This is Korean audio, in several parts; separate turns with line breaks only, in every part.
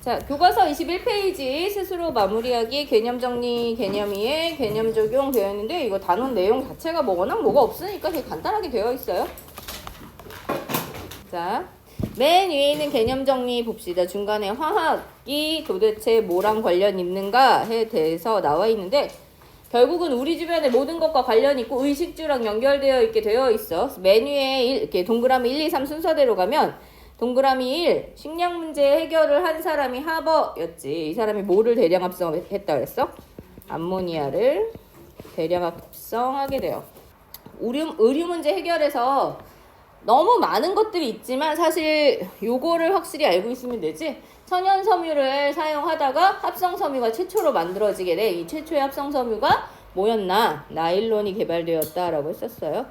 자, 교과서 21페이지 스스로 마무리하기 개념 정리 개념 이해 개념 적용 되어 있는데 이거 단원 내용 자체가 뭐 워낙 뭐가 없으니까 되게 간단하게 되어 있어요. 자, 맨 위에 있는 개념 정리 봅시다. 중간에 화학이 도대체 뭐랑 관련 있는가에 대해서 나와 있는데 결국은 우리 주변의 모든 것과 관련 있고 의식주랑 연결되어 있게 되어 있어. 맨 위에 이렇게 동그라미 1, 2, 3 순서대로 가면 동그라미 1, 식량 문제 해결을 한 사람이 하버였지. 이 사람이 뭐를 대량 합성했다 그랬어? 암모니아를 대량 합성하게 돼요. 의류 문제 해결에서 너무 많은 것들이 있지만 사실 요거를 확실히 알고 있으면 되지. 천연섬유를 사용하다가 합성섬유가 최초로 만들어지게 돼. 이 최초의 합성섬유가 뭐였나? 나일론이 개발되었다라고 했었어요.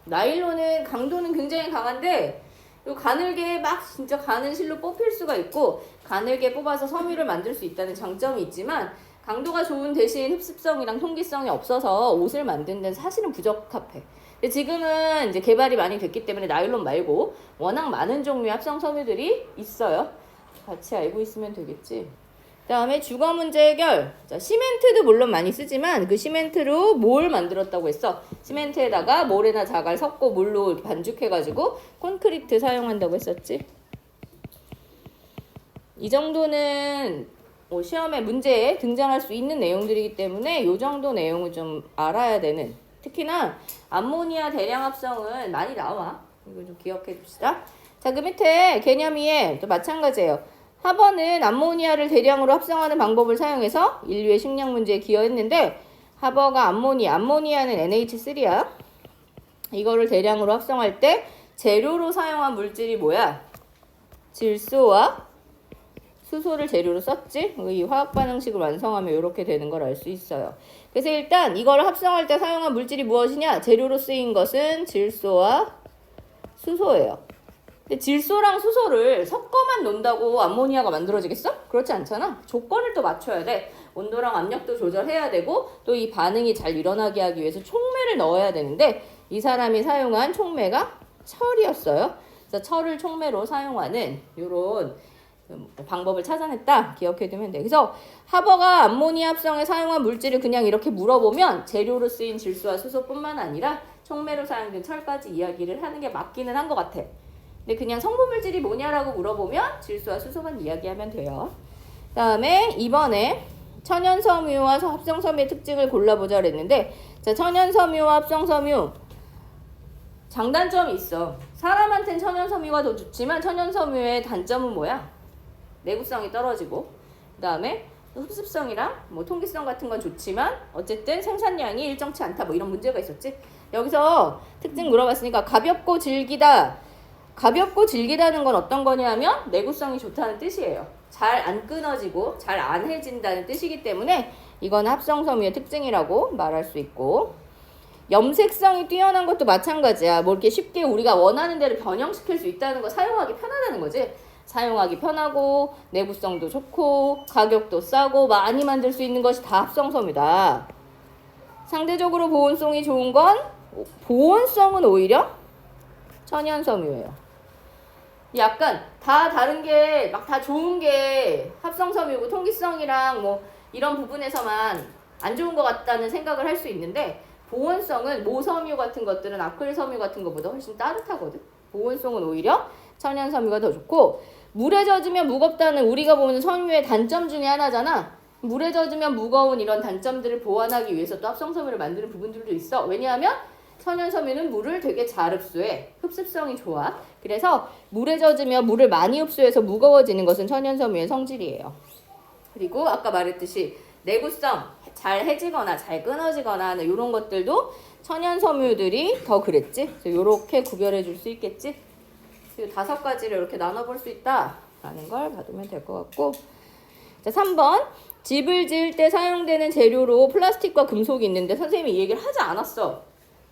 나일론은 강도는 굉장히 강한데 요 가늘게 막 진짜 가는 실로 뽑힐 수가 있고 가늘게 뽑아서 섬유를 만들 수 있다는 장점이 있지만 강도가 좋은 대신 흡습성이랑 통기성이 없어서 옷을 만드는 데는 사실은 부적합해. 근데 지금은 이제 개발이 많이 됐기 때문에 나일론 말고 워낙 많은 종류의 합성 섬유들이 있어요. 같이 알고 있으면 되겠지. 다음에 주거 문제 해결. 자, 시멘트도 물론 많이 쓰지만 그 시멘트로 뭘 만들었다고 했어? 시멘트에다가 모래나 자갈 섞고 물로 반죽해가지고 콘크리트 사용한다고 했었지. 이 정도는 시험에 문제에 등장할 수 있는 내용들이기 때문에 이 정도 내용을 좀 알아야 되는. 특히나 암모니아 대량 합성은 많이 나와. 이거 좀 기억해 둡시다. 자, 그 밑에 개념 이해 또 마찬가지예요. 하버는 암모니아를 대량으로 합성하는 방법을 사용해서 인류의 식량 문제에 기여했는데 하버가 암모니아는 NH3야. 이거를 대량으로 합성할 때 재료로 사용한 물질이 뭐야? 질소와 수소를 재료로 썼지? 이 화학 반응식을 완성하면 이렇게 되는 걸 알 수 있어요. 그래서 일단 이걸 합성할 때 사용한 물질이 무엇이냐? 재료로 쓰인 것은 질소와 수소예요. 근데 질소랑 수소를 섞어만 놓는다고 암모니아가 만들어지겠어? 그렇지 않잖아. 조건을 또 맞춰야 돼. 온도랑 압력도 조절해야 되고 또 이 반응이 잘 일어나게 하기 위해서 촉매를 넣어야 되는데 이 사람이 사용한 촉매가 철이었어요. 그래서 철을 촉매로 사용하는 이런 방법을 찾아냈다. 기억해두면 돼. 그래서 하버가 암모니아 합성에 사용한 물질을 그냥 이렇게 물어보면 재료로 쓰인 질소와 수소뿐만 아니라 촉매로 사용된 철까지 이야기를 하는 게 맞기는 한 것 같아. 근데 그냥 성분 물질이 뭐냐라고 물어보면 질소와 수소만 이야기하면 돼요. 다음에 이번에 천연섬유와 합성섬유의 특징을 골라보자 그랬는데 자, 천연섬유와 합성섬유 장단점이 있어. 사람한텐 천연섬유가 더 좋지만 천연섬유의 단점은 뭐야? 내구성이 떨어지고 그 다음에 흡습성이랑 뭐 통기성 같은 건 좋지만 어쨌든 생산량이 일정치 않다 뭐 이런 문제가 있었지. 여기서 특징 물어봤으니까 가볍고 질기다. 가볍고 질기다는 건 어떤 거냐면 내구성이 좋다는 뜻이에요. 잘 안 끊어지고 잘 안 해진다는 뜻이기 때문에 이건 합성섬유의 특징이라고 말할 수 있고 염색성이 뛰어난 것도 마찬가지야. 뭐 이렇게 쉽게 우리가 원하는 대로 변형시킬 수 있다는 거 사용하기 편하다는 거지. 사용하기 편하고 내구성도 좋고 가격도 싸고 많이 만들 수 있는 것이 다 합성섬유다. 상대적으로 보온성이 좋은 건 보온성은 오히려 천연섬유예요. 약간 다 다른 게 막 다 좋은 게 합성섬유고 통기성이랑 뭐 이런 부분에서만 안 좋은 것 같다는 생각을 할 수 있는데 보온성은 모섬유 같은 것들은 아크릴섬유 같은 것보다 훨씬 따뜻하거든. 보온성은 오히려 천연섬유가 더 좋고 물에 젖으면 무겁다는 우리가 보는 섬유의 단점 중에 하나잖아. 물에 젖으면 무거운 이런 단점들을 보완하기 위해서 또 합성섬유를 만드는 부분들도 있어. 왜냐하면 천연섬유는 물을 되게 잘 흡수해. 흡습성이 좋아. 그래서 물에 젖으면 물을 많이 흡수해서 무거워지는 것은 천연섬유의 성질이에요. 그리고 아까 말했듯이 내구성, 잘 해지거나 잘 끊어지거나 하는 이런 것들도 천연섬유들이 더 그랬지. 그래서 이렇게 구별해 줄 수 있겠지. 그리고 5가지를 이렇게 나눠볼 수 있다라는 걸 봐두면 될 것 같고 자, 3번 집을 지을 때 사용되는 재료로 플라스틱과 금속이 있는데 선생님이 이 얘기를 하지 않았어.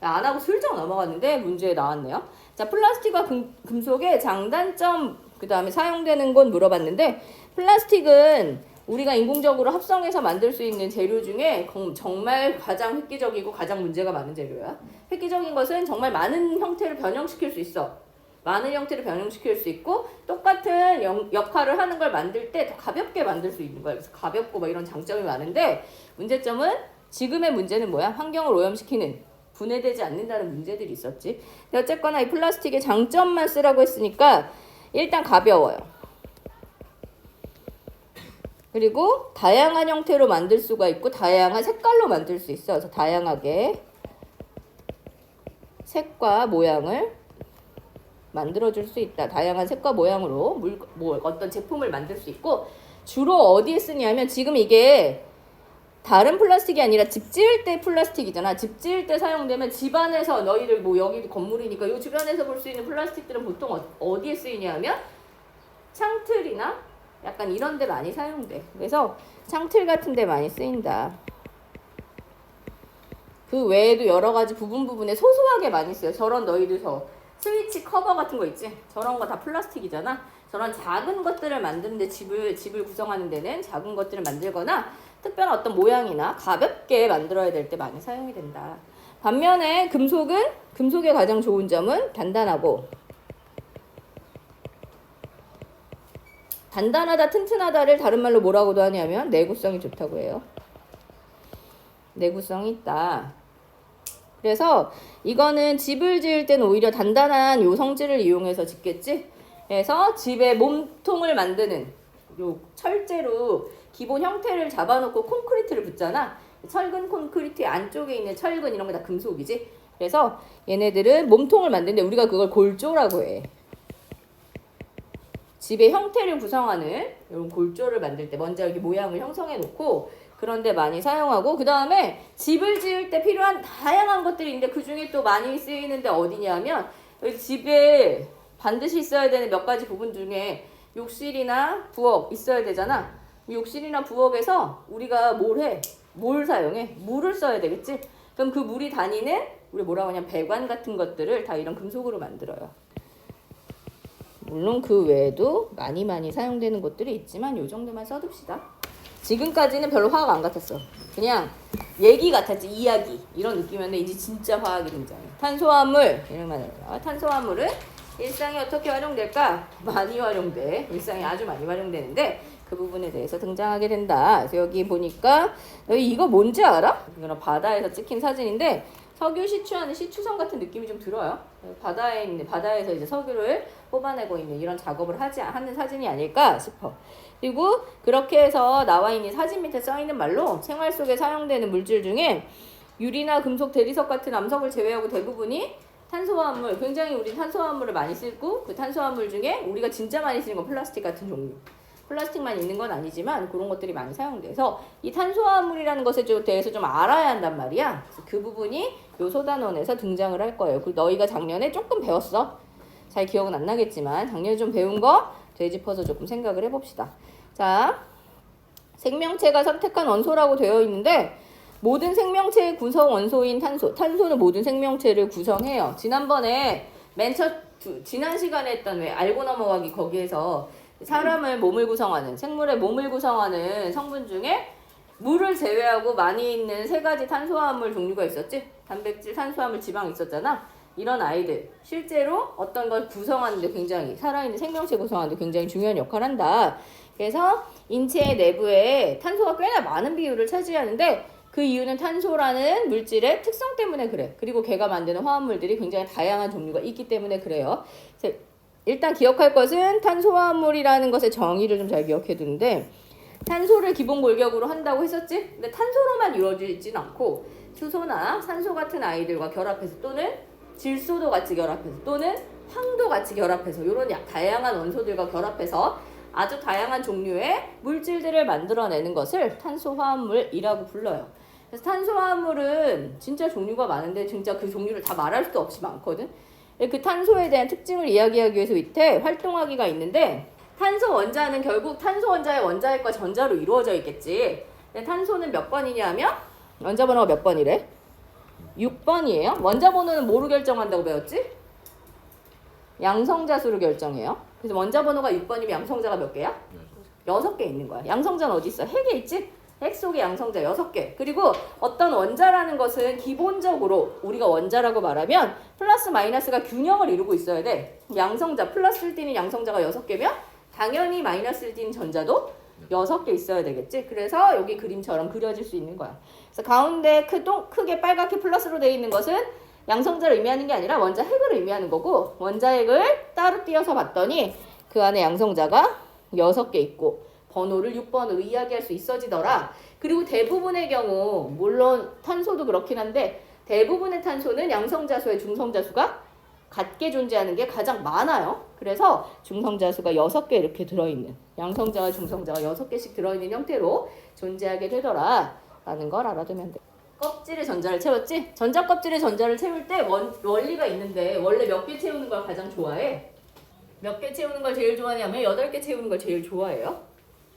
안 하고 슬쩍 넘어갔는데 문제에 나왔네요. 자, 플라스틱과 금속의 장단점 그 다음에 사용되는 건 물어봤는데 플라스틱은 우리가 인공적으로 합성해서 만들 수 있는 재료 중에 정말 가장 획기적이고 가장 문제가 많은 재료야. 획기적인 것은 정말 많은 형태를 변형시킬 수 있어. 많은 형태로 변형시킬 수 있고 똑같은 역할을 하는 걸 만들 때 더 가볍게 만들 수 있는 거야. 그래서 가볍고 막 이런 장점이 많은데 문제점은 지금의 문제는 뭐야? 환경을 오염시키는 분해되지 않는다는 문제들이 있었지. 근데 어쨌거나 이 플라스틱의 장점만 쓰라고 했으니까 일단 가벼워요. 그리고 다양한 형태로 만들 수가 있고 다양한 색깔로 만들 수 있어. 그래서 다양하게 색과 모양을 만들어줄 수 있다. 다양한 색과 모양으로 어떤 제품을 만들 수 있고 주로 어디에 쓰냐면 지금 이게 다른 플라스틱이 아니라 집 지을 때 플라스틱이잖아. 집 지을 때 사용되면 집 안에서 너희들 뭐 여기 건물이니까 이 주변에서 볼 수 있는 플라스틱들은 보통 어디에 쓰이냐 하면 창틀이나 약간 이런 데 많이 사용돼. 그래서 창틀 같은 데 많이 쓰인다. 그 외에도 여러 가지 부분에 소소하게 많이 써요. 저런 너희들 스위치 커버 같은 거 있지? 저런 거 다 플라스틱이잖아. 저런 작은 것들을 만드는데 집을 구성하는 데는 작은 것들을 만들거나 특별한 어떤 모양이나 가볍게 만들어야 될 때 많이 사용이 된다. 반면에 금속의 가장 좋은 점은 단단하고 단단하다, 튼튼하다를 다른 말로 뭐라고도 하냐면 내구성이 좋다고 해요. 내구성이 있다. 그래서 이거는 집을 지을 때는 오히려 단단한 요 성질을 이용해서 짓겠지? 그래서 집에 몸통을 만드는 요 철제로 기본 형태를 잡아놓고 콘크리트를 붓잖아. 철근 콘크리트 안쪽에 있는 철근 이런 게 다 금속이지. 그래서 얘네들은 몸통을 만드는데 우리가 그걸 골조라고 해. 집의 형태를 구성하는 이런 골조를 만들 때 먼저 이렇게 모양을 형성해 놓고 그런데 많이 사용하고 그 다음에 집을 지을 때 필요한 다양한 것들이 있는데 그 중에 또 많이 쓰이는데 어디냐면 집에 반드시 있어야 되는 몇 가지 부분 중에 욕실이나 부엌 있어야 되잖아. 욕실이나 부엌에서 우리가 뭘 사용해? 물을 써야 되겠지? 그럼 그 물이 다니는 우리 뭐라고 하냐면 배관 같은 것들을 다 이런 금속으로 만들어요. 물론 그 외에도 많이 사용되는 것들이 있지만 요 정도만 써둡시다. 지금까지는 별로 화학 안 같았어. 그냥 얘기 같았지. 이야기 이런 느낌이었는데 이제 진짜 화학이 등장해. 탄소화물 이런 말 나와. 탄소화물은 일상에 어떻게 활용될까? 많이 활용돼. 일상에 아주 많이 활용되는데 그 부분에 대해서 등장하게 된다. 그래서 여기 보니까 너희 이거 뭔지 알아? 이거는 바다에서 찍힌 사진인데 석유 시추하는 시추선 같은 느낌이 좀 들어요. 바다에서 이제 석유를 뽑아내고 있는 이런 작업을 하는 사진이 아닐까 싶어. 그리고 그렇게 해서 나와 있는 사진 밑에 써 있는 말로 생활 속에 사용되는 물질 중에 유리나 금속 대리석 같은 암석을 제외하고 대부분이 탄소화물, 굉장히 우리 탄소화물을 많이 쓰고 그 탄소화물 중에 우리가 진짜 많이 쓰는 건 플라스틱 같은 종류. 플라스틱만 있는 건 아니지만 그런 것들이 많이 사용돼서 이 탄소화물이라는 것에 대해서 좀 알아야 한단 말이야. 그래서 그 부분이 요 소단원에서 등장을 할 거예요. 그 너희가 작년에 조금 배웠어. 잘 기억은 안 나겠지만 작년에 좀 배운 거 되짚어서 조금 생각을 해봅시다. 자, 생명체가 선택한 원소라고 되어 있는데 모든 생명체의 구성 원소인 탄소는 모든 생명체를 구성해요. 지난번에 지난 시간에 했던 왜 알고 넘어가기 거기에서 사람을 몸을 구성하는 생물의 몸을 구성하는 성분 중에 물을 제외하고 많이 있는 세 가지 탄수화물 종류가 있었지. 단백질, 탄수화물, 지방이 있었잖아. 이런 아이들 실제로 어떤 걸 구성하는데 굉장히 살아있는 생명체 구성하는데 굉장히 중요한 역할을 한다. 그래서 인체 내부에 탄소가 꽤나 많은 비율을 차지하는데 그 이유는 탄소라는 물질의 특성 때문에 그래. 그리고 걔가 만드는 화합물들이 굉장히 다양한 종류가 있기 때문에 그래요. 일단 기억할 것은 탄소화물이라는 것의 정의를 좀 잘 기억해 두는데 탄소를 기본 골격으로 한다고 했었지? 근데 탄소로만 이루어지진 않고 수소나 산소 같은 아이들과 결합해서 또는 질소도 같이 결합해서 또는 황도 같이 결합해서 이런 다양한 원소들과 결합해서 아주 다양한 종류의 물질들을 만들어내는 것을 탄소화물이라고 불러요. 그래서 탄소화물은 진짜 종류가 많은데 진짜 그 종류를 다 말할 수도 없이 많거든. 그 탄소에 대한 특징을 이야기하기 위해서 밑에 활동하기가 있는데 탄소 원자는 결국 탄소 원자의 원자핵과 전자로 이루어져 있겠지. 근데 탄소는 몇 번이냐면 원자 번호가 몇 번이래? 6번이에요. 원자 번호는 뭐로 결정한다고 배웠지? 양성자 수로 결정해요. 그래서 원자 번호가 6번이면 양성자가 몇 개야? 6개 있는 거야. 양성자는 어디 있어? 핵에 있지? 핵 속의 양성자 6개. 그리고 어떤 원자라는 것은 기본적으로 우리가 원자라고 말하면 플러스 마이너스가 균형을 이루고 있어야 돼. 양성자, 플러스를 띠는 양성자가 6개면 당연히 마이너스를 띠는 전자도 6개 있어야 되겠지. 그래서 여기 그림처럼 그려질 수 있는 거야. 그래서 가운데 크게 빨갛게 플러스로 되어 있는 것은 양성자를 의미하는 게 아니라 원자 핵을 의미하는 거고, 원자 핵을 따로 띄어서 봤더니 그 안에 양성자가 6개 있고 번호를 6번으로 이야기할 수 있어지더라. 그리고 대부분의 경우, 물론 탄소도 그렇긴 한데 대부분의 탄소는 양성자수의 중성자수가 같게 존재하는 게 가장 많아요. 그래서 중성자수가 6개 이렇게 들어있는, 양성자와 중성자가 6개씩 들어있는 형태로 존재하게 되더라 라는 걸 알아두면 돼. 껍질에 전자를 채웠지? 전자 껍질에 전자를 채울 때 원리가 있는데, 원래 몇 개 채우는 걸 가장 좋아해? 몇 개 채우는 걸 제일 좋아하냐면 8개 채우는 걸 제일 좋아해요.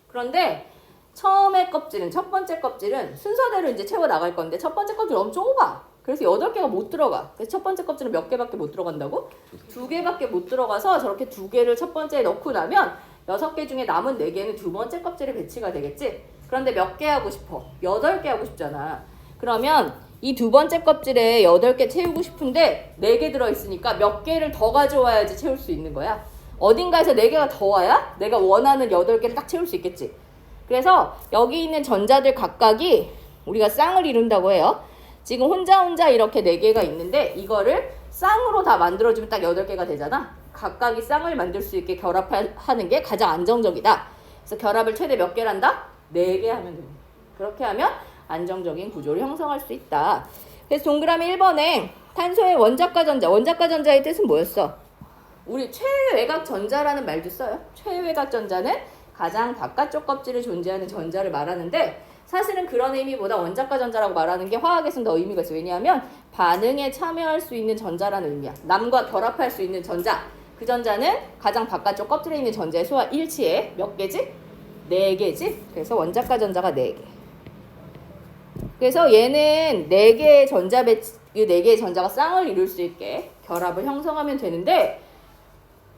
그런데 처음에 껍질은, 첫 번째 껍질은 순서대로 이제 채워 나갈 건데 첫 번째 껍질 너무 좁아. 그래서 8개가 못 들어가. 그래서 첫 번째 껍질은 몇 개밖에 못 들어간다고? 2개밖에 못 들어가서 저렇게 2개를 첫 번째에 넣고 나면 6개 중에 남은 4개는 두 번째 껍질에 배치가 되겠지? 그런데 몇 개 하고 싶어? 8개 하고 싶잖아. 그러면 이 두 번째 껍질에 8개 채우고 싶은데 4개 들어있으니까 몇 개를 더 가져와야지 채울 수 있는 거야. 어딘가에서 4개가 더 와야 내가 원하는 8개를 딱 채울 수 있겠지. 그래서 여기 있는 전자들 각각이 우리가 쌍을 이룬다고 해요. 지금 혼자 이렇게 4개가 있는데 이거를 쌍으로 다 만들어주면 딱 8개가 되잖아. 각각이 쌍을 만들 수 있게 결합하는 게 가장 안정적이다. 그래서 결합을 최대 몇 개를 한다? 4개 하면 됩니다. 그렇게 하면 안정적인 구조를 형성할 수 있다. 그래서 동그라미 1번에 탄소의 원자과 전자, 원자과 전자의 뜻은 뭐였어? 우리 최외곽 전자라는 말도 써요. 최외곽 전자는 가장 바깥쪽 껍질에 존재하는 전자를 말하는데, 사실은 그런 의미보다 원자과 전자라고 말하는 게 화학에서는 더 의미가 있어요. 왜냐하면 반응에 참여할 수 있는 전자라는 의미야. 남과 결합할 수 있는 전자. 그 전자는 가장 바깥쪽 껍질에 있는 전자의 수와 일치해. 몇 개지? 4개지? 그래서 원자과 전자가 4개. 그래서 얘는 4개의 전자 배치, 이 4개의 전자가 쌍을 이룰 수 있게 결합을 형성하면 되는데,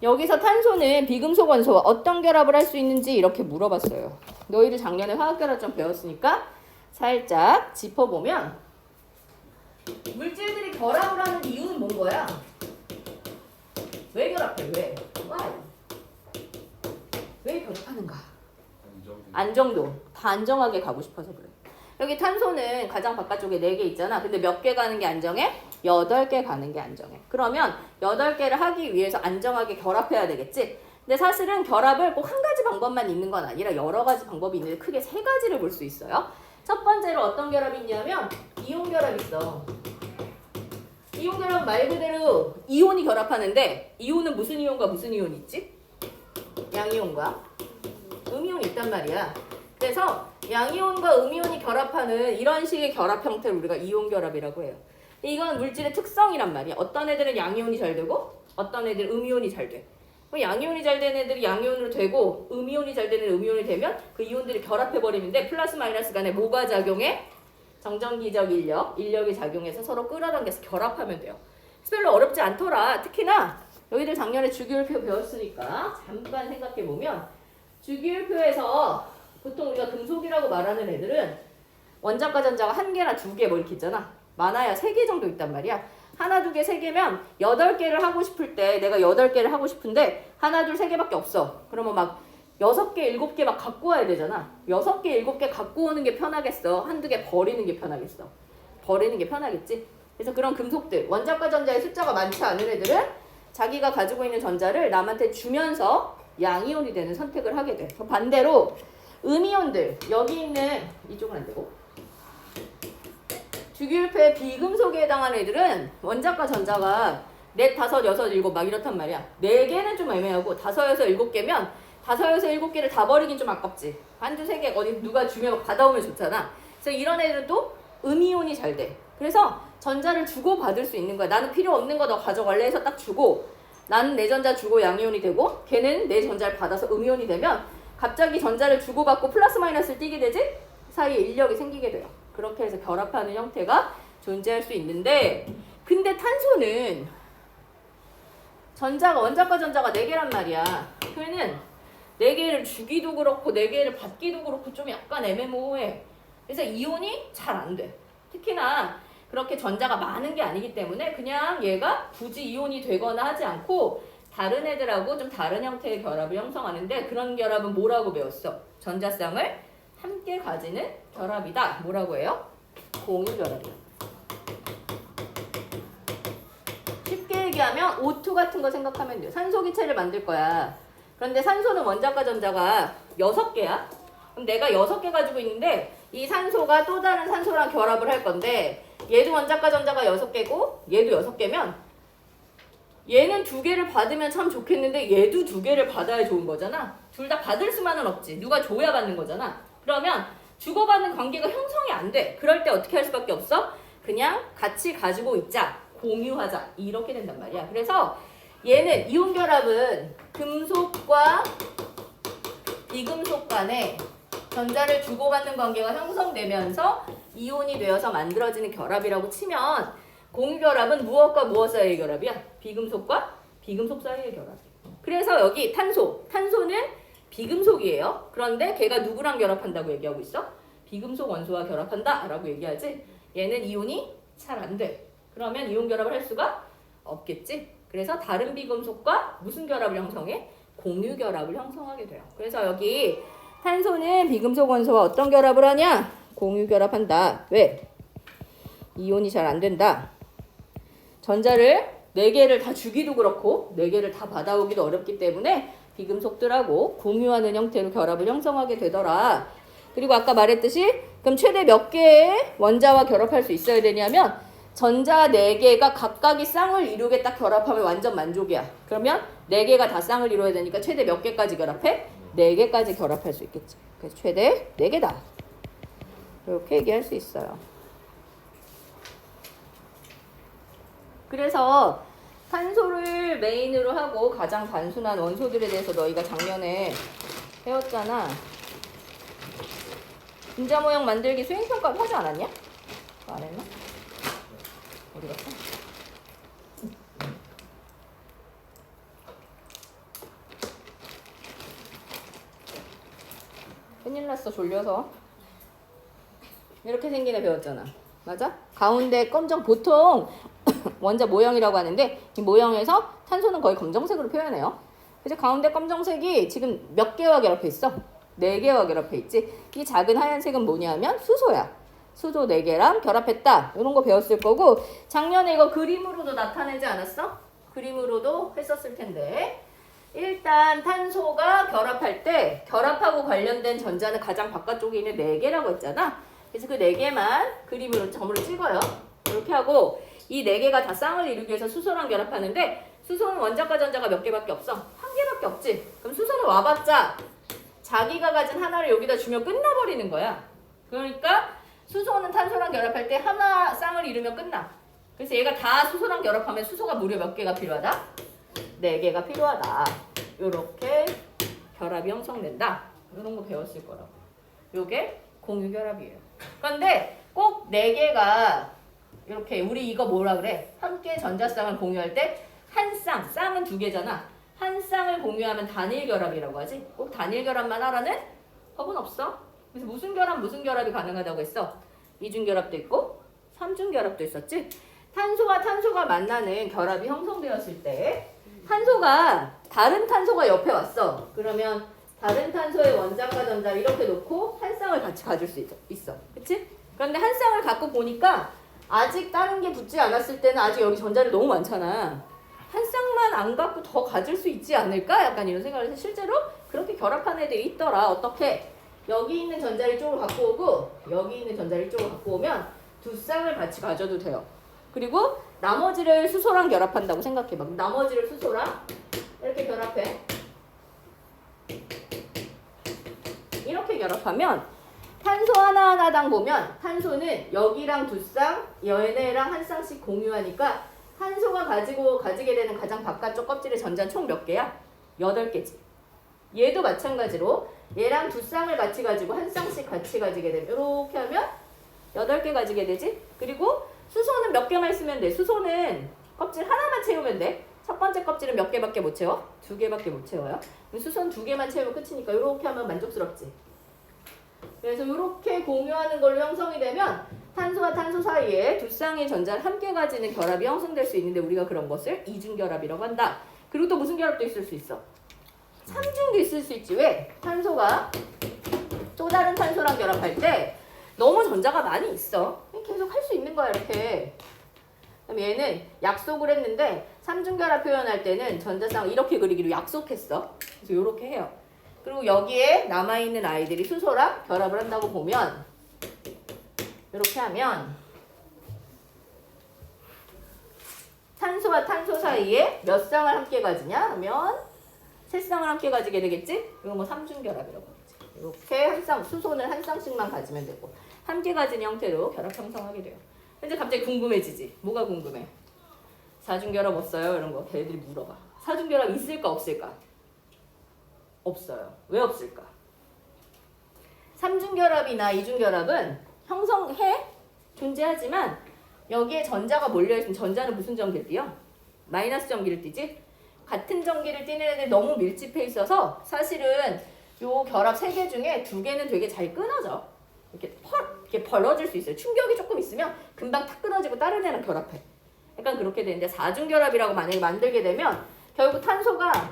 여기서 탄소는 비금속 원소와 어떤 결합을 할 수 있는지 이렇게 물어봤어요. 너희들 작년에 화학결합 좀 배웠으니까 살짝 짚어보면, 물질들이 결합을 하는 이유는 뭔 거야? 왜 결합해? 왜? Why? 왜 결합하는가? 안정도. 다 안정하게 가고 싶어서 그래. 여기 탄소는 가장 바깥쪽에 4개 있잖아. 근데 몇 개 가는 게 안정해? 8개 가는 게 안정해. 그러면 8개를 하기 위해서 안정하게 결합해야 되겠지? 근데 사실은 결합을 꼭 한 가지 방법만 있는 건 아니라 여러 가지 방법이 있는데 크게 3가지를 볼 수 있어요. 첫 번째로 어떤 결합이 있냐면 이온 결합이 있어. 이온 결합 말 그대로 이온이 결합하는데, 이온은 무슨 이온과 무슨 이온이 있지? 양이온과 음이온이 있단 말이야. 그래서 양이온과 음이온이 결합하는 이런 식의 결합 형태를 우리가 이온 결합이라고 해요. 이건 물질의 특성이란 말이야. 어떤 애들은 양이온이 잘 되고 어떤 애들은 음이온이 잘 돼. 양이온이 잘 되는 애들이 양이온으로 되고 음이온이 잘 되는 음이온이 되면 그 이온들이 결합해버리는데 플러스 마이너스 간에 뭐가 작용해? 정전기적 인력이 작용해서 서로 끌어당겨서 결합하면 돼요. 별로 어렵지 않더라. 특히나 너희들 작년에 주기율표 배웠으니까 잠깐 생각해보면, 주기율표에서 보통 우리가 금속이라고 말하는 애들은 원자과 전자가 1개나 2개 뭐 이렇게 있잖아. 많아야 3개 정도 있단 말이야. 하나, 2개, 3개면 8개를 하고 싶을 때, 내가 8개를 하고 싶은데 하나, 둘, 3개밖에 없어. 그러면 막 6개, 7개 막 갖고 와야 되잖아. 6개, 7개 갖고 오는 게 편하겠어? 한두 개 버리는 게 편하겠어? 버리는 게 편하겠지? 그래서 그런 금속들, 원자과 전자의 숫자가 많지 않은 애들은 자기가 가지고 있는 전자를 남한테 주면서 양이온이 되는 선택을 하게 돼. 반대로 음이온들, 여기 있는, 이쪽은 안 되고, 주기율표의 비금속에 해당하는 애들은 원자과 전자가 4, 5, 6, 7 막 이렇단 말이야. 4개는 좀 애매하고 5, 6, 7개면 5, 6, 7개를 다 버리긴 좀 아깝지. 한두 3개 어디 누가 주면 받아오면 좋잖아. 그래서 이런 애들은 또 음이온이 잘 돼. 그래서 전자를 주고 받을 수 있는 거야. 나는 필요 없는 거 너 가져갈래 해서 딱 주고, 나는 내 전자 주고 양이온이 되고 걔는 내 전자를 받아서 음이온이 되면 갑자기 전자를 주고받고 플러스 마이너스를 띄게 되지? 사이에 인력이 생기게 돼요. 그렇게 해서 결합하는 형태가 존재할 수 있는데, 근데 탄소는 전자가, 원자과 전자가 4개란 말이야. 그러면 4개를 주기도 그렇고 4개를 받기도 그렇고 좀 약간 애매모호해. 그래서 이온이 잘 안 돼. 특히나 그렇게 전자가 많은 게 아니기 때문에 그냥 얘가 굳이 이온이 되거나 하지 않고 다른 애들하고 좀 다른 형태의 결합을 형성하는데 그런 결합은 뭐라고 배웠어? 전자쌍을 함께 가지는 결합이다. 뭐라고 해요? 공유결합이야. 쉽게 얘기하면 O2 같은 거 생각하면 돼요. 산소 기체를 만들 거야. 그런데 산소는 원자과 전자가 6개야. 그럼 내가 6개 가지고 있는데 이 산소가 또 다른 산소랑 결합을 할 건데 얘도 원자과 전자가 6개고 얘도 6개면 얘는 2개를 받으면 참 좋겠는데 얘도 2개를 받아야 좋은 거잖아. 둘 다 받을 수만은 없지. 누가 줘야 받는 거잖아. 그러면 주고받는 관계가 형성이 안 돼. 그럴 때 어떻게 할 수밖에 없어? 그냥 같이 가지고 있자. 공유하자. 이렇게 된단 말이야. 그래서 얘는 이온 결합은 금속과 비금속 간에 전자를 주고받는 관계가 형성되면서 이온이 되어서 만들어지는 결합이라고 치면 공유결합은 무엇과 무엇 사이의 결합이야? 비금속과 비금속 사이의 결합. 그래서 여기 탄소는 비금속이에요. 그런데 걔가 누구랑 결합한다고 얘기하고 있어? 비금속 원소와 결합한다 라고 얘기하지. 얘는 이온이 잘 안 돼. 그러면 이온 결합을 할 수가 없겠지. 그래서 다른 비금속과 무슨 결합을 형성해? 공유결합을 형성하게 돼요. 그래서 여기 탄소는 비금속 원소와 어떤 결합을 하냐? 공유결합한다. 왜? 이온이 잘 안 된다. 전자를 4개를 다 주기도 그렇고 4개를 다 받아오기도 어렵기 때문에 비금속들하고 공유하는 형태로 결합을 형성하게 되더라. 그리고 아까 말했듯이 그럼 최대 몇 개의 원자와 결합할 수 있어야 되냐면 전자 4개가 각각이 쌍을 이루게 딱 결합하면 완전 만족이야. 그러면 4개가 다 쌍을 이루어야 되니까 최대 몇 개까지 결합해? 4개까지 결합할 수 있겠지. 그래서 최대 4개다. 이렇게 얘기할 수 있어요. 그래서 탄소를 메인으로 하고 가장 단순한 원소들에 대해서 너희가 작년에 배웠잖아. 분자 모형 만들기 수행평가를 하지 않았냐? 안 했나? 어디 갔어? 큰일 났어, 졸려서. 이렇게 생긴 애 배웠잖아. 맞아? 가운데 검정, 보통 원자 모형이라고 하는데 이 모형에서 탄소는 거의 검정색으로 표현해요. 그래서 가운데 검정색이 지금 몇 개와 결합해 있어? 4개와 결합해 있지. 이 작은 하얀색은 뭐냐면 수소야. 수소 4개랑 결합했다. 이런 거 배웠을 거고 작년에 이거 그림으로도 나타내지 않았어? 그림으로도 했었을 텐데 일단 탄소가 결합할 때 결합하고 관련된 전자는 가장 바깥쪽에 있는 4개라고 했잖아. 그래서 그 4개만 그림으로 점으로 찍어요. 이렇게 하고 이 4개가 다 쌍을 이루기 위해서 수소랑 결합하는데 수소는 원자과 전자가 몇 개밖에 없어? 1개밖에 없지. 그럼 수소는 와봤자 자기가 가진 하나를 여기다 주면 끝나버리는 거야. 그러니까 수소는 탄소랑 결합할 때 하나 쌍을 이루면 끝나. 그래서 얘가 다 수소랑 결합하면 수소가 무려 몇 개가 필요하다? 4개가 필요하다. 요렇게 결합이 형성된다. 이런 거 배웠을 거라고. 요게 공유결합이에요. 그런데 꼭 4개가 이렇게 우리 이거 뭐라 그래? 함께 전자쌍을 공유할 때 한 쌍, 쌍은 2개잖아. 한 쌍을 공유하면 단일결합이라고 하지. 꼭 단일결합만 하라는 법은 없어. 그래서 무슨 결합이 가능하다고 했어? 이중결합도 있고 삼중결합도 있었지. 탄소와 탄소가 만나는 결합이 형성되었을 때 탄소가 다른 탄소가 옆에 왔어. 그러면 다른 탄소의 원자과 전자 이렇게 놓고 한 쌍을 같이 가질 수 있어. 그치? 그런데 한 쌍을 갖고 보니까 아직 다른 게 붙지 않았을 때는 아직 여기 전자를 너무 많잖아. 한 쌍만 안 갖고 더 가질 수 있지 않을까? 약간 이런 생각을 해서 실제로 그렇게 결합한 애들이 있더라. 어떻게? 여기 있는 전자를 이쪽으로 갖고 오고 여기 있는 전자를 이쪽으로 갖고 오면 두 쌍을 같이 가져도 돼요. 그리고 나머지를 수소랑 결합한다고 생각해봐. 나머지를 수소랑 이렇게 결합해. 이렇게 결합하면 탄소 하나하나당 보면 탄소는 여기랑 두 쌍, 얘네랑 한 쌍씩 공유하니까 탄소가 가지게 되는 가장 바깥쪽 껍질의 전자는 총 몇 개야? 8개지. 얘도 마찬가지로 얘랑 두 쌍을 같이 가지고 한 쌍씩 같이 가지게 되면 이렇게 하면 8개 가지게 되지. 그리고 수소는 몇 개만 쓰면 돼. 수소는 껍질 하나만 채우면 돼. 첫 번째 껍질은 몇 개밖에 못 채워? 2개밖에 못 채워요. 수소는 2개만 채우면 끝이니까 이렇게 하면 만족스럽지. 그래서 이렇게 공유하는 걸로 형성이 되면 탄소와 탄소 사이에 두 쌍의 전자를 함께 가지는 결합이 형성될 수 있는데 우리가 그런 것을 이중결합이라고 한다. 그리고 또 무슨 결합도 있을 수 있어? 삼중도 있을 수 있지. 왜? 탄소가 또 다른 탄소랑 결합할 때 너무 전자가 많이 있어. 계속 할 수 있는 거야 이렇게. 그럼 얘는 약속을 했는데 삼중결합 표현할 때는 전자쌍을 이렇게 그리기로 약속했어. 그래서 이렇게 해요. 그리고 여기에 남아있는 아이들이 수소랑 결합을 한다고 보면 이렇게 하면 탄소와 탄소 사이에 몇 쌍을 함께 가지냐 하면 세 쌍을 함께 가지게 되겠지? 이거 뭐 삼중결합이라고 하지. 이렇게 한 쌍, 수소는 한 쌍씩만 가지면 되고 함께 가진 형태로 결합 형성하게 돼요. 근데 갑자기 궁금해지지? 뭐가 궁금해? 사중결합 없어요? 이런 거 걔들이 물어봐. 사중결합 있을까 없을까? 없어요. 왜 없을까? 삼중결합이나 이중결합은 형성해 존재하지만 여기에 전자가 몰려있으면 전자는 무슨 전기를 띄어? 마이너스 전기를 띄지? 같은 전기를 띄는 애들이 너무 밀집해 있어서 사실은 요 결합 3개 중에 2개는 되게 잘 끊어져. 이렇게 벌어질 수 있어요. 충격이 조금 있으면 금방 탁 끊어지고 다른 애랑 결합해. 약간 그렇게 되는데 사중결합이라고 만약에 만들게 되면 결국 탄소가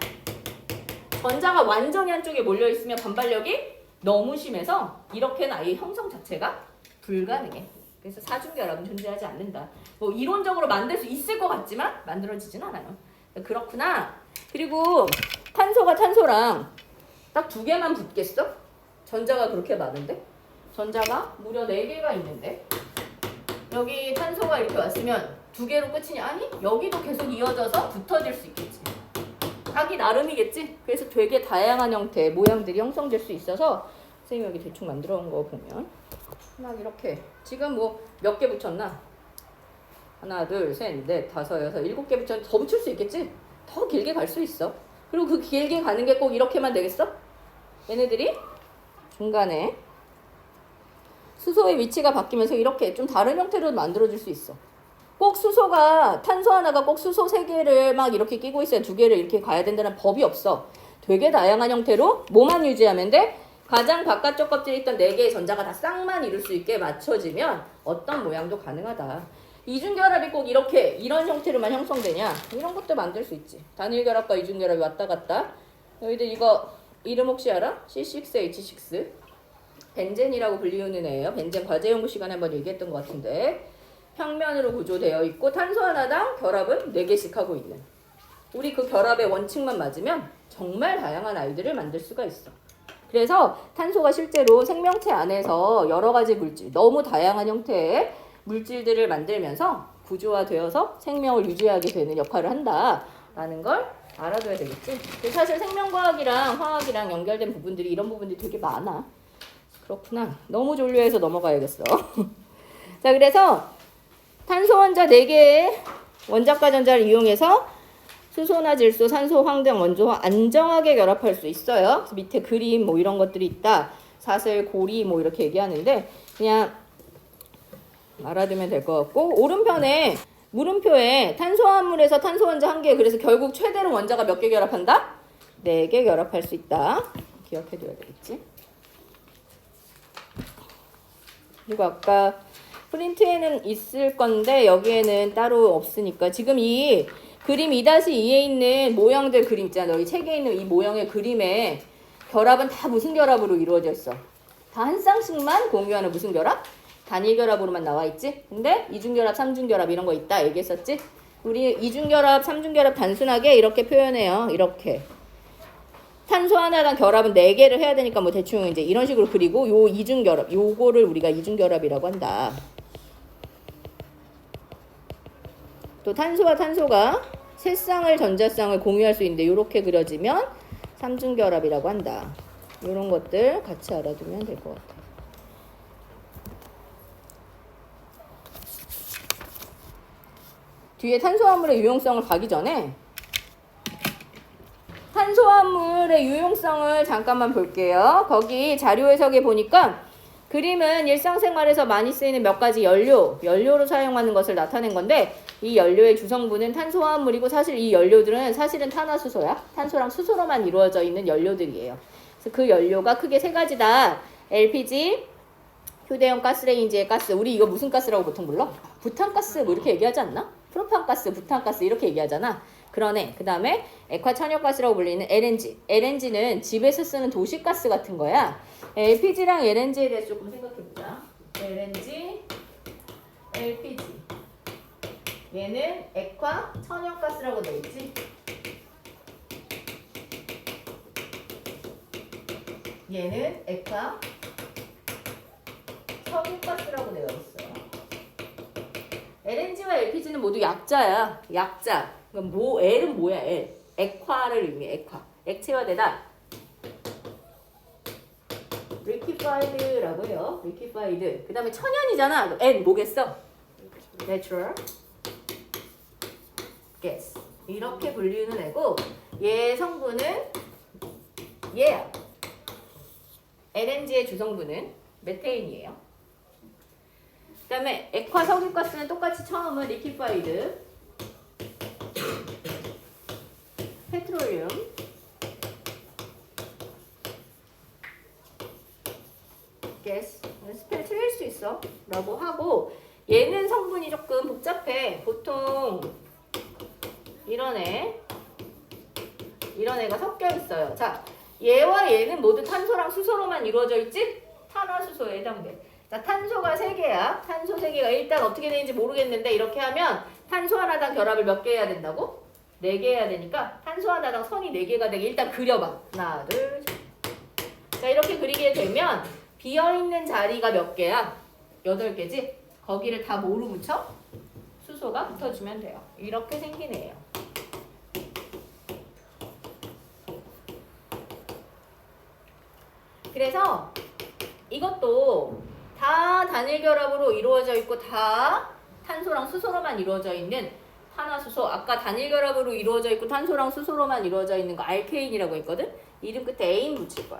전자가 완전히 한쪽에 몰려있으면 반발력이 너무 심해서 이렇게는 아예 형성 자체가 불가능해. 그래서 사중결합은 존재하지 않는다. 뭐 이론적으로 만들 수 있을 것 같지만 만들어지진 않아요. 그렇구나. 그리고 탄소가 탄소랑 딱 2개만 붙겠어? 전자가 그렇게 많은데? 전자가 무려 4개가 있는데 여기 탄소가 이렇게 왔으면 2개로 끝이냐? 아니 여기도 계속 이어져서 붙어질 수 있겠지. 자기 나름이겠지? 그래서 되게 다양한 형태의 모양들이 형성될 수 있어서 선생님이 여기 대충 만들어 온 거 보면 막 이렇게 지금 뭐 몇 개 붙였나? 하나, 둘, 셋, 넷, 다섯, 여섯, 7개 붙였는데 더 붙일 수 있겠지? 더 길게 갈 수 있어. 그리고 그 길게 가는 게 꼭 이렇게만 되겠어? 얘네들이 중간에 수소의 위치가 바뀌면서 이렇게 좀 다른 형태로 만들어질 수 있어. 꼭 수소가 탄소 하나가 꼭 수소 3개를 막 이렇게 끼고 있어야 2개를 이렇게 가야 된다는 법이 없어. 되게 다양한 형태로 뭐만 유지하면 돼? 가장 바깥쪽 껍질에 있던 4개의 전자가 다 쌍만 이룰 수 있게 맞춰지면 어떤 모양도 가능하다. 이중결합이 꼭 이렇게 이런 형태로만 형성되냐? 이런 것도 만들 수 있지. 단일결합과 이중결합이 왔다 갔다. 너희들 이거 이름 혹시 알아? C6H6 벤젠이라고 불리우는 애예요. 벤젠 과제 연구 시간에 한번 얘기했던 것 같은데 평면으로 구조되어 있고 탄소 하나당 결합은 4개씩 하고 있는. 우리 그 결합의 원칙만 맞으면 정말 다양한 아이들을 만들 수가 있어. 그래서 탄소가 실제로 생명체 안에서 여러 가지 물질, 너무 다양한 형태의 물질들을 만들면서 구조화되어서 생명을 유지하게 되는 역할을 한다라는 걸 알아둬야 되겠지. 사실 생명과학이랑 화학이랑 연결된 부분들이 이런 부분들이 되게 많아. 그렇구나. 너무 졸려해서 넘어가야겠어. 자, 그래서 탄소 원자 4개의 원자과 전자를 이용해서 수소나 질소, 산소, 황 등 원소와 안정하게 결합할 수 있어요. 그래서 밑에 그림 뭐 이런 것들이 있다. 사슬, 고리 뭐 이렇게 얘기하는데 그냥 알아두면 될 것 같고 오른편에 물음표에 탄소화합물에서 탄소 원자 1개 그래서 결국 최대로 원자가 몇 개 결합한다? 4개 결합할 수 있다. 기억해둬야 되겠지. 그리고 아까 프린트에는 있을 건데 여기에는 따로 없으니까 지금 이 그림 2-2에 있는 모형들 그림 있잖아. 여기 책에 있는 이 모형의 그림에 결합은 다 무슨 결합으로 이루어져 있어? 다 한 쌍씩만 공유하는 무슨 결합? 단일 결합으로만 나와 있지? 근데 이중결합, 삼중결합 이런 거 있다 얘기했었지? 우리 이중결합, 삼중결합 단순하게 이렇게 표현해요. 이렇게. 탄소 하나당 결합은 4개를 해야 되니까 뭐 대충 이제 이런 식으로 그리고 요 이중결합, 요거를 우리가 이중결합이라고 한다. 또 탄소와 탄소가 세 쌍을 전자쌍을 공유할 수 있는데 이렇게 그려지면 삼중결합이라고 한다. 이런 것들 같이 알아두면 될 것 같아요. 뒤에 탄소화물의 유용성을 가기 전에 탄소화물의 유용성을 잠깐만 볼게요. 거기 자료 해석에 보니까 그림은 일상생활에서 많이 쓰이는 몇 가지 연료로 사용하는 것을 나타낸 건데 이 연료의 주성분은 탄소화합물이고 사실 이 연료들은 사실은 탄화수소야. 탄소랑 수소로만 이루어져 있는 연료들이에요. 그래서 그 연료가 크게 3가지다 LPG, 휴대용 가스레인지의 가스. 우리 이거 무슨 가스라고 보통 불러? 부탄가스 뭐 이렇게 얘기하지 않나? 프로판가스, 부탄가스 이렇게 얘기하잖아. 그러네. 그 다음에 액화천연가스라고 불리는 LNG. LNG는 집에서 쓰는 도시가스 같은 거야. LPG랑 LNG에 대해서 조금 생각해보자. LNG, LPG. 얘는 액화천연가스라고 되어 있지. 얘는 액화 석유가스라고 되어 있어요. LNG와 LPG는 모두 약자야. 약자. 그럼 L은 뭐야? L. 액화를 의미해. 액화. 액체화되다. liquefied라고 해요. liquefied. 그 다음에 천연이잖아. N 뭐겠어? natural gas. 이렇게 분류는 애고 얘 성분은 얘야. LNG의 주성분은 메테인이에요. 그 다음에 액화 석유가스는 똑같이 처음은 liquefied petroleum gas. 스펠 틀릴 수 있어 라고 하고 얘는 성분이 조금 복잡해. 보통 이런 애가 섞여 있어요. 자, 얘와 얘는 모두 탄소랑 수소로만 이루어져 있지? 탄화수소에 해당돼. 자, 탄소가 3개야. 탄소 3개가 일단 어떻게 되는지 모르겠는데 이렇게 하면 탄소 하나당 결합을 몇 개 해야 된다고? 4개 해야 되니까 탄소 하나당 선이 4개가 되게 일단 그려봐. 하나, 둘, 셋. 자, 이렇게 그리게 되면 비어있는 자리가 몇 개야? 8개지? 거기를 다 뭐로 붙여? 수소가 붙어주면 돼요. 이렇게 생긴 애예요. 그래서 이것도 다 단일 결합으로 이루어져 있고 다 탄소랑 수소로만 이루어져 있는 탄화수소. 아까 단일 결합으로 이루어져 있고 탄소랑 수소로만 이루어져 있는 거 알케인이라고 했거든? 이름 끝에 에인 붙일 거야.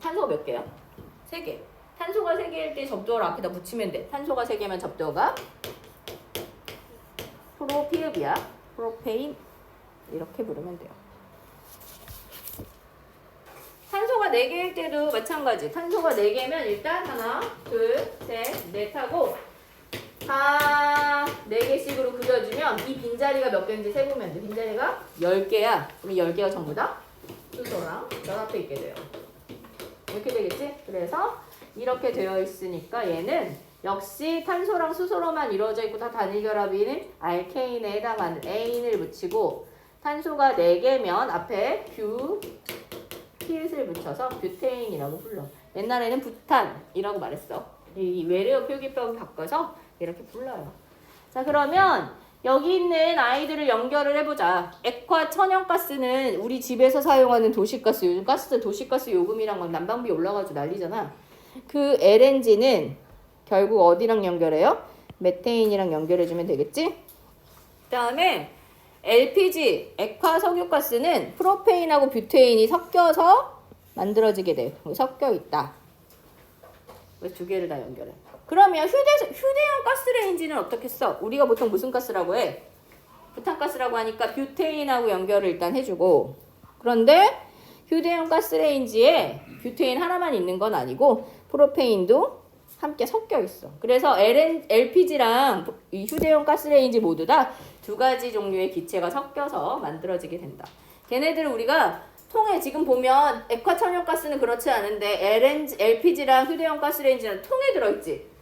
탄소가 몇 개야? 3개. 탄소가 3개일 때 접두어를 앞에다 붙이면 돼. 탄소가 3개면 접두어가 프로피읍이야. 프로페인. 이렇게 부르면 돼요. 탄소가 4개일 때도 마찬가지. 탄소가 4개면 일단 하나, 둘, 셋, 넷 하고 다 4개씩으로 그려주면 이 빈자리가 몇 개인지 세보면 돼. 빈자리가 10개야. 그럼 10개가 전부 다 수소랑 연합해 있게 돼요. 이렇게 되겠지? 그래서 이렇게 되어 있으니까 얘는 역시 탄소랑 수소로만 이루어져 있고 다 단일 결합인 알케인에 해당하는 에인을 붙이고 탄소가 4개면 앞에 피읍을 붙여서 뷰테인이라고 불러. 옛날에는 부탄이라고 말했어. 이 외래어 표기법을 바꿔서 이렇게 불러요. 자, 그러면 여기 있는 아이들을 연결을 해보자. 액화 천연가스는 우리 집에서 사용하는 도시가스. 요즘 도시가스 요금이랑 막 난방비 올라가지고 난리잖아. 그 LNG는 결국 어디랑 연결해요? 메테인이랑 연결해주면 되겠지? 그 다음에 LPG, 액화 석유가스는 프로페인하고 뷰테인이 섞여서 만들어지게 돼. 섞여 있다. 왜 2개를 다 연결해? 그러면 휴대용 가스레인지는 어떻게 써? 우리가 보통 무슨 가스라고 해? 부탄가스라고 하니까 뷰테인하고 연결을 일단 해주고 그런데 휴대용 가스레인지에 뷰테인 하나만 있는 건 아니고 프로페인도 함께 섞여 있어. 그래서 LPG랑 이 휴대용 가스레인지 모두 다 2가지 종류의 기체가 섞여서 만들어지게 된다. 걔네들을 우리가 통에 지금 보면 액화천연가스는 그렇지 않은데 LPG랑 휴대용 가스레인지는 통에 들어있지.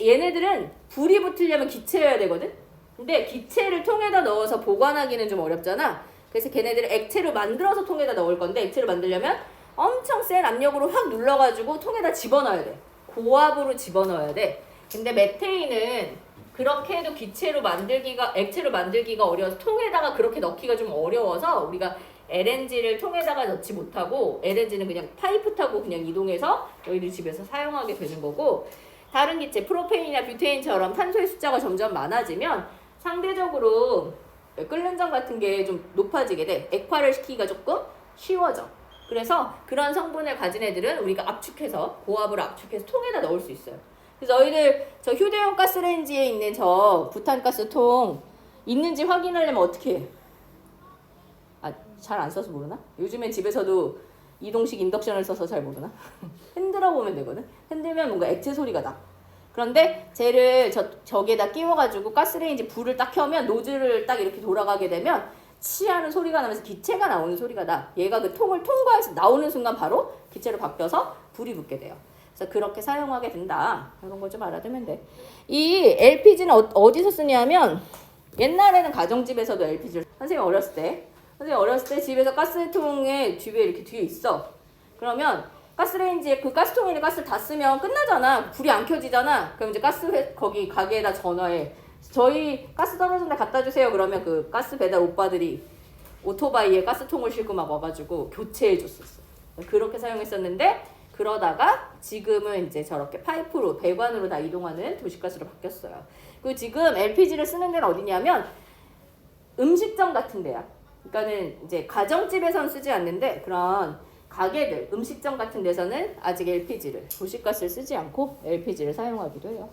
얘네들은 불이 붙으려면 기체여야 되거든. 근데 기체를 통에다 넣어서 보관하기는 좀 어렵잖아. 그래서 걔네들을 액체로 만들어서 통에다 넣을 건데 액체로 만들려면 엄청 센 압력으로 확 눌러가지고 통에다 집어넣어야 돼. 고압으로 집어넣어야 돼. 근데 메테인은 그렇게 해도 액체로 만들기가 어려워서 통에다가 그렇게 넣기가 좀 어려워서 우리가 LNG를 통에다가 넣지 못하고 LNG는 그냥 파이프 타고 그냥 이동해서 너희들 집에서 사용하게 되는 거고 다른 기체 프로페인이나 뷰테인처럼 탄소의 숫자가 점점 많아지면 상대적으로 끓는 점 같은 게 좀 높아지게 돼. 액화를 시키기가 조금 쉬워져. 그래서 그런 성분을 가진 애들은 우리가 압축해서 고압으로 압축해서 통에다 넣을 수 있어요. 그래서 너희들 저 휴대용 가스레인지에 있는 저 부탄가스 통 있는지 확인하려면 어떻게 해? 잘 안 써서 모르나? 요즘엔 집에서도 이동식 인덕션을 써서 잘 모르나? 흔들어 보면 되거든. 흔들면 뭔가 액체 소리가 나. 그런데 쟤를 저기에다 끼워가지고 가스레인지 불을 딱 켜면 노즐을 딱 이렇게 돌아가게 되면 치하는 소리가 나면서 기체가 나오는 소리가 나. 얘가 그 통을 통과해서 나오는 순간 바로 기체로 바뀌어서 불이 붙게 돼요. 그래서 그렇게 사용하게 된다. 이런 걸 좀 알아두면 돼. 이 LPG는 어디서 쓰냐면 옛날에는 가정집에서도 LPG를 선생님 어렸을 때 집에서 가스통에 집에 이렇게 뒤에 있어. 그러면 가스레인지에 그 가스통에 있는 가스를 다 쓰면 끝나잖아. 불이 안 켜지잖아. 그럼 이제 거기 가게에다 전화해. 저희 가스 떨어진다 갖다 주세요. 그러면 그 가스 배달 오빠들이 오토바이에 가스통을 싣고 막 와가지고 교체해 줬었어. 그렇게 사용했었는데 그러다가 지금은 이제 저렇게 파이프로 배관으로 다 이동하는 도시가스로 바뀌었어요. 그리고 지금 LPG를 쓰는 데는 어디냐면 음식점 같은 데야. 그러니까는 이제 가정집에선 쓰지 않는데 그런 가게들, 음식점 같은 데서는 아직 LPG를, 도시가스를 쓰지 않고 LPG를 사용하기도 해요.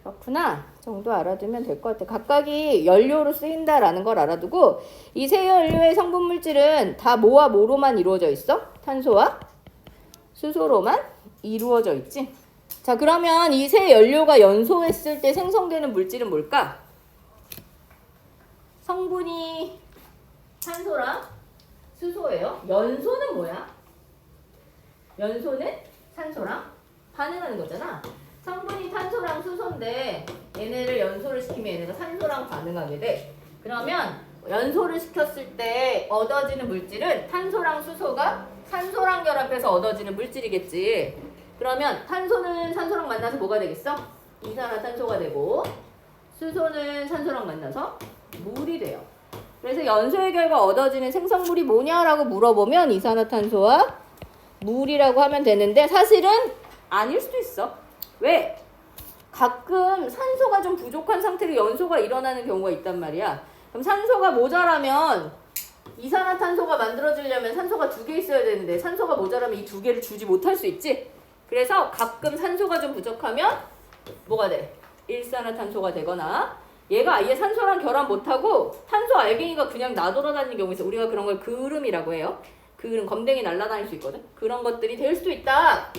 그렇구나 정도 알아두면 될 것 같아. 각각이 연료로 쓰인다라는 걸 알아두고 이 세 연료의 성분 물질은 다 뭐와 뭐로만 이루어져 있어? 탄소와 수소로만 이루어져 있지. 자 그러면 이 세 연료가 연소했을 때 생성되는 물질은 뭘까? 성분이 탄소랑 수소예요. 연소는 뭐야? 연소는 산소랑 반응하는 거잖아. 성분이 탄소랑 수소인데 얘네를 연소를 시키면 얘네가 산소랑 반응하게 돼. 그러면 연소를 시켰을 때 얻어지는 물질은 탄소랑 수소가 산소랑 결합해서 얻어지는 물질이겠지. 그러면 탄소는 산소랑 만나서 뭐가 되겠어? 이산화탄소가 되고 수소는 산소랑 만나서 물이 돼요. 그래서 연소의 결과 얻어지는 생성물이 뭐냐라고 물어보면 이산화탄소와 물이라고 하면 되는데 사실은 아닐 수도 있어. 왜? 가끔 산소가 좀 부족한 상태로 연소가 일어나는 경우가 있단 말이야. 그럼 산소가 모자라면 이산화탄소가 만들어지려면 산소가 2개 있어야 되는데 산소가 모자라면 이 2개를 주지 못할 수 있지. 그래서 가끔 산소가 좀 부족하면 뭐가 돼? 일산화탄소가 되거나 얘가 아예 산소랑 결합 못하고 탄소 알갱이가 그냥 나돌아다니는 경우에 있어. 우리가 그런 걸 그름이라고 해요. 그름 검댕이 날아다닐 수 있거든. 그런 것들이 될 수도 있다.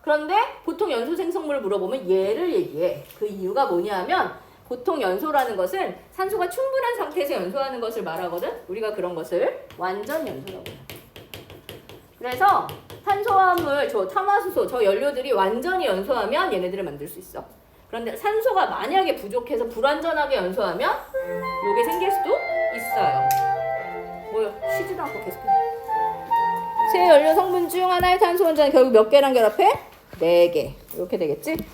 그런데 보통 연소 생성물을 물어보면 얘를 얘기해. 그 이유가 뭐냐면 보통 연소라는 것은 산소가 충분한 상태에서 연소하는 것을 말하거든. 우리가 그런 것을 완전 연소라고 해요. 그래서 탄소화물, 탄화수소, 저 연료들이 완전히 연소하면 얘네들을 만들 수 있어. 그런데 산소가 만약에 부족해서 불완전하게 연소하면 요게 생길 수도 있어요. 뭐요? 쉬지도 않고 계속해. 세 연료 성분 중 하나의 탄소 원자는 결국 몇 개랑 결합해? 4개. 이렇게 되겠지?